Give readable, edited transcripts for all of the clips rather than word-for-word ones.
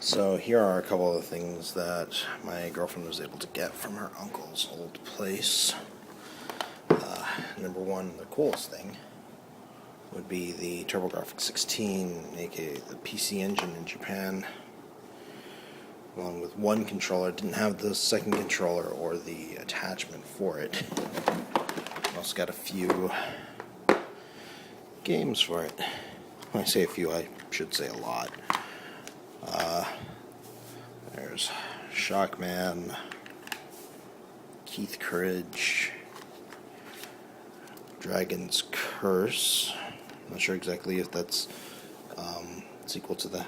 So here are a couple of things that my girlfriend was able to get from her uncle's old place. Number one, the coolest thing would be the TurboGrafx 16, aka the PC Engine in Japan, along with one controller. It didn't have the second controller or the attachment for it. Also got a few games for it. When I say a few, I should say a lot. There's Shockman, Keith Courage, Dragon's Curse. I'm not sure exactly if that's sequel to the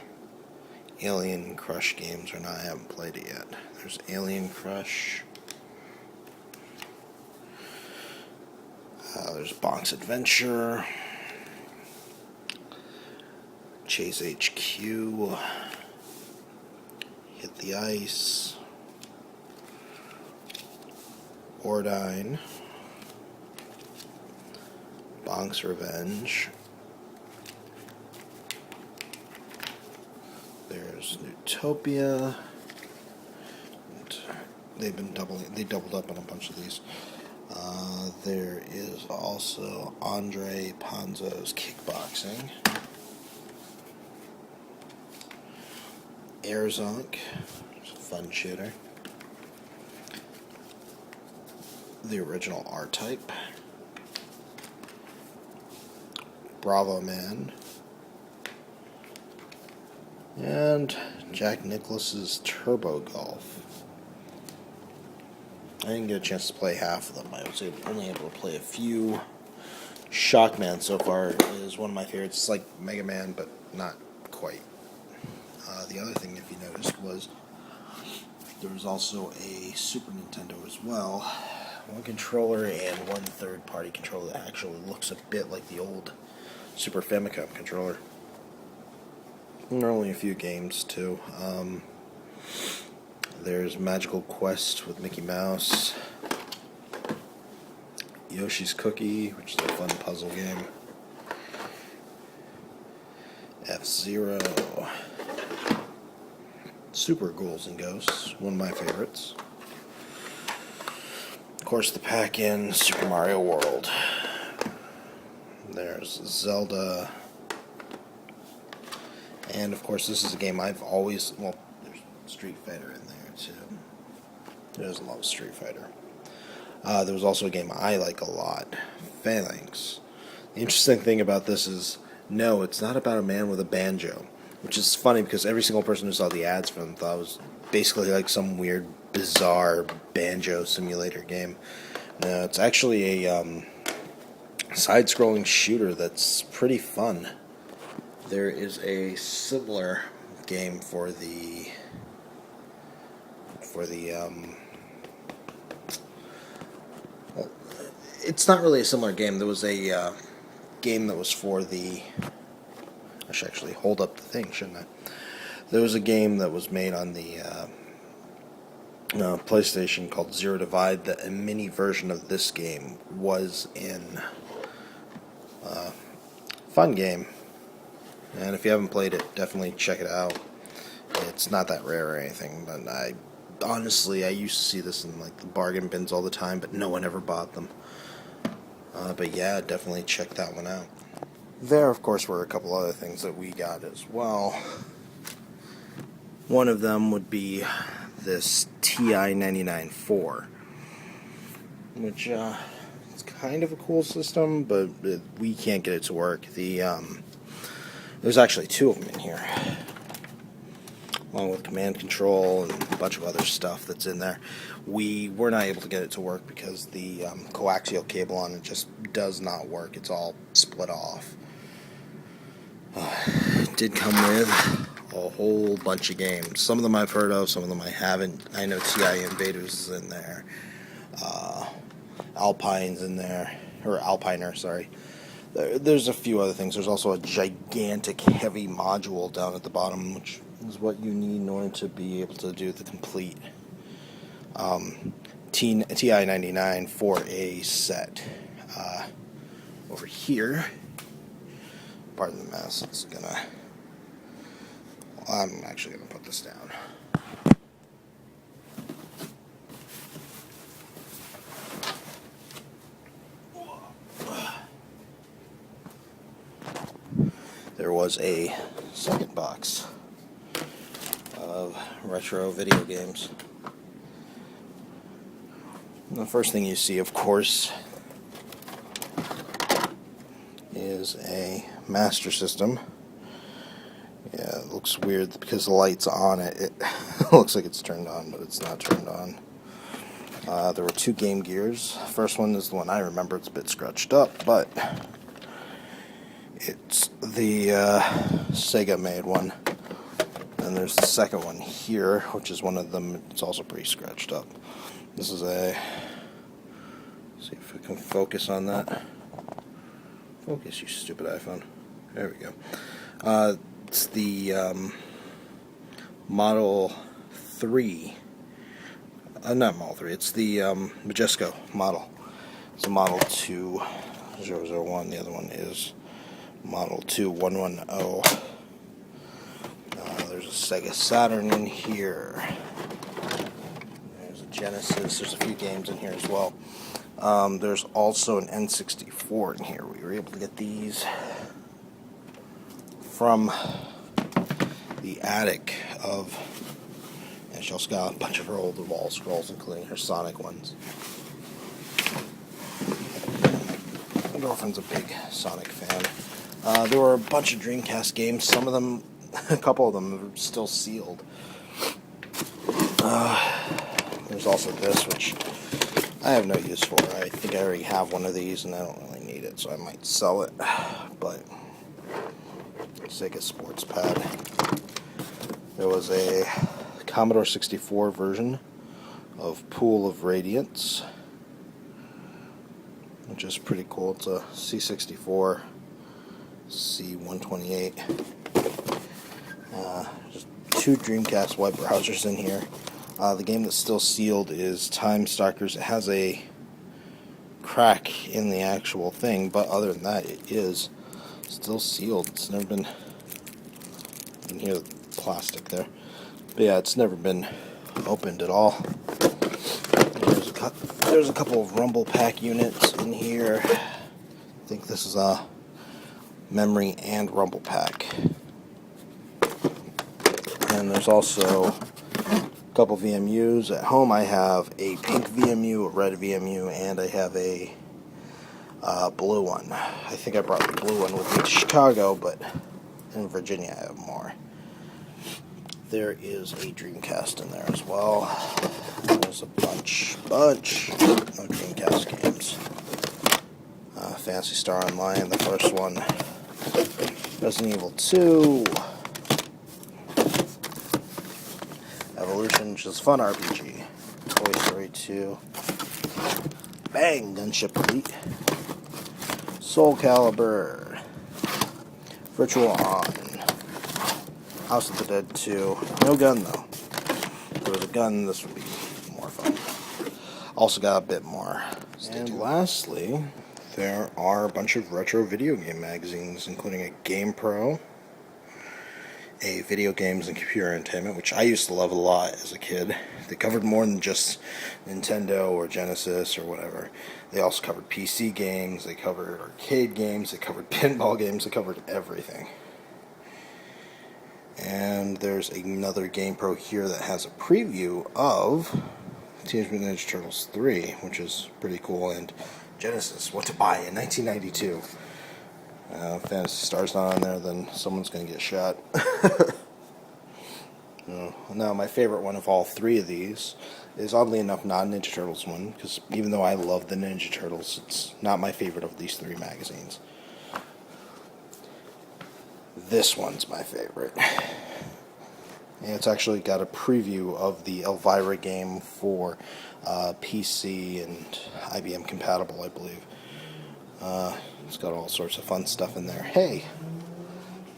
Alien Crush games or not. I haven't played it yet. There's Alien Crush. There's Bonk's Adventure, Chase HQ, Hit the Ice, Ordine, Bonk's Revenge. There's Newtopia. They doubled up on a bunch of these. There is also Andre Ponzo's Kickboxing. Airzonk, it's a fun shooter. The original R-Type. Bravo Man. And Jack Nicklaus's Turbo Golf. I didn't get a chance to play half of them. I was only able to play a few. Shockman so far is one of my favorites. It's like Mega Man, but not quite. The other thing, if you noticed, was there was also a Super Nintendo as well. One controller and one third-party controller that actually looks a bit like the old Super Famicom controller. And there are only a few games, too. There's Magical Quest with Mickey Mouse, Yoshi's Cookie, which is a fun puzzle game, F-Zero, Super Ghouls and Ghosts, one of my favorites. Of course, the pack-in Super Mario World. There's Zelda. And, of course, this is a game I've always... Well, there's Street Fighter in there, too. There's a lot of Street Fighter. There was also a game I like a lot, Phalanx. The interesting thing about this is, no, it's not about a man with a banjo. Which is funny because every single person who saw the ads for them thought it was basically like some weird, bizarre banjo simulator game. No, it's actually a side-scrolling shooter that's pretty fun. There is a similar game for the it's not really a similar game. There was a game that was for the... I should actually hold up the thing, shouldn't I? There was a game that was made on the PlayStation called Zero Divide. That a mini version of this game was in. Fun game. And if you haven't played it, definitely check it out. It's not that rare or anything, but honestly, I used to see this in like the bargain bins all the time, but no one ever bought them. But yeah, definitely check that one out. There, of course, were a couple other things that we got as well. One of them would be this TI-99-4, which it's kind of a cool system, but we can't get it to work. There's actually two of them in here, along with command control and a bunch of other stuff that's in there. We were not able to get it to work because the coaxial cable on it just does not work. It's all split off. It did come with a whole bunch of games. Some of them I've heard of, some of them I haven't. I know TI Invaders is in there. Alpine's in there. Or Alpiner, sorry. There's a few other things. There's also a gigantic heavy module down at the bottom, which is what you need in order to be able to do the complete TI-99 4A set. Over here, pardon the mess, it's gonna I'm actually going to put this down. There was a second box of retro video games. The first thing you see, of course, is a Master System. Yeah, it looks weird because the light's on it. It looks like it's turned on, but it's not turned on. There were 2 Game Gears. First one is the one I remember. It's a bit scratched up, but it's the Sega made one. And there's the second one here, which is one of them. It's also pretty scratched up. This is a... see if we can focus on that. Focus, you stupid iPhone. There we go. It's the Model 3. Not Model 3. It's the Majesco model. It's a Model 2 001. The other one is Model 2 110. There's a Sega Saturn in here. There's a Genesis. There's a few games in here as well. There's also an N64 in here. We were able to get these from the attic of... and she also got a bunch of her older wall scrolls, including her Sonic ones. My girlfriend's a big Sonic fan. There were a bunch of Dreamcast games. Some of them, a couple of them, are still sealed. There's also this, which I have no use for. I think I already have one of these, and I don't really need it, so I might sell it. But Sega Sports Pad. There was a Commodore 64 version of Pool of Radiance, which is pretty cool. It's a C64 C128. Just 2 Dreamcast web browsers in here. The game that's still sealed is Time Stalkers. It has a crack in the actual thing, but other than that, it is still sealed. It's never been... you can hear the plastic there. But yeah, it's never been opened at all. There's a couple of Rumble Pack units in here. I think this is a memory and Rumble Pack. And there's also a couple VMUs. At home I have a pink VMU, a red VMU, and I have a blue one. I think I brought the blue one with me to Chicago, but in Virginia I have more. There is a Dreamcast in there as well. There's a bunch of Dreamcast games. Phantasy Star Online, the first one. Resident Evil 2. Evolution, which is a fun RPG. Toy Story 2. Bang! Gunship Elite. Soul Calibur. Virtual On. House of the Dead 2. No gun, though. If there was a gun, this would be more fun. Also got a bit more. And lastly, there are a bunch of retro video game magazines, including a Game Pro, a Video Games and Computer Entertainment, which I used to love a lot as a kid. They covered more than just Nintendo or Genesis or whatever. They also covered PC games, they covered arcade games, they covered pinball games, they covered everything. And there's another Game Pro here that has a preview of Teenage Mutant Ninja Turtles 3, which is pretty cool, and Genesis, What to Buy in 1992. Phantasy Star's not on there, then someone's going to get shot. Now, my favorite one of all 3 of these is, oddly enough, not a Ninja Turtles one, because even though I love the Ninja Turtles, it's not my favorite of these 3 magazines. This one's my favorite. And it's actually got a preview of the Elvira game for PC and IBM compatible, I believe. It's got all sorts of fun stuff in there. Hey!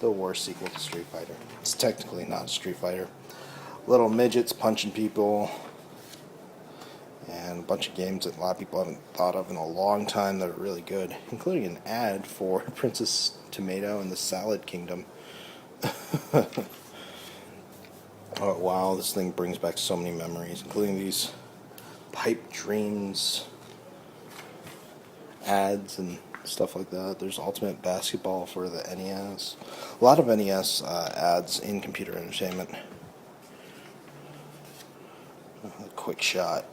The worst sequel to Street Fighter. It's technically not Street Fighter. Little midgets punching people. And a bunch of games that a lot of people haven't thought of in a long time that are really good. Including an ad for Princess Tomato and the Salad Kingdom. Oh wow, this thing brings back so many memories, including these Pipe Dreams ads and stuff like that. There's Ultimate Basketball for the NES. A lot of NES ads in computer entertainment. A quick shot.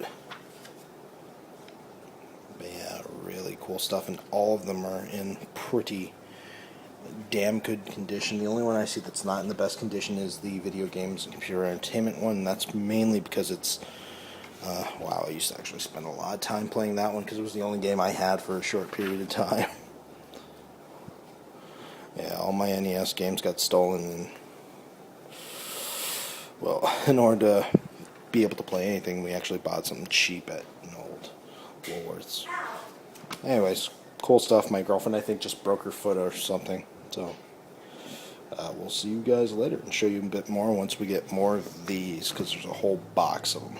But yeah, really cool stuff, and all of them are in pretty damn good condition. The only one I see that's not in the best condition is the video games and computer entertainment one. That's mainly because it's wow, I used to actually spend a lot of time playing that one because it was the only game I had for a short period of time. Yeah, all my NES games got stolen, and well, in order to be able to play anything, we actually bought something cheap at an old Woolworths. Anyways, cool stuff. My girlfriend, I think, just broke her foot or something. So, we'll see you guys later and show you a bit more once we get more of these, because there's a whole box of them.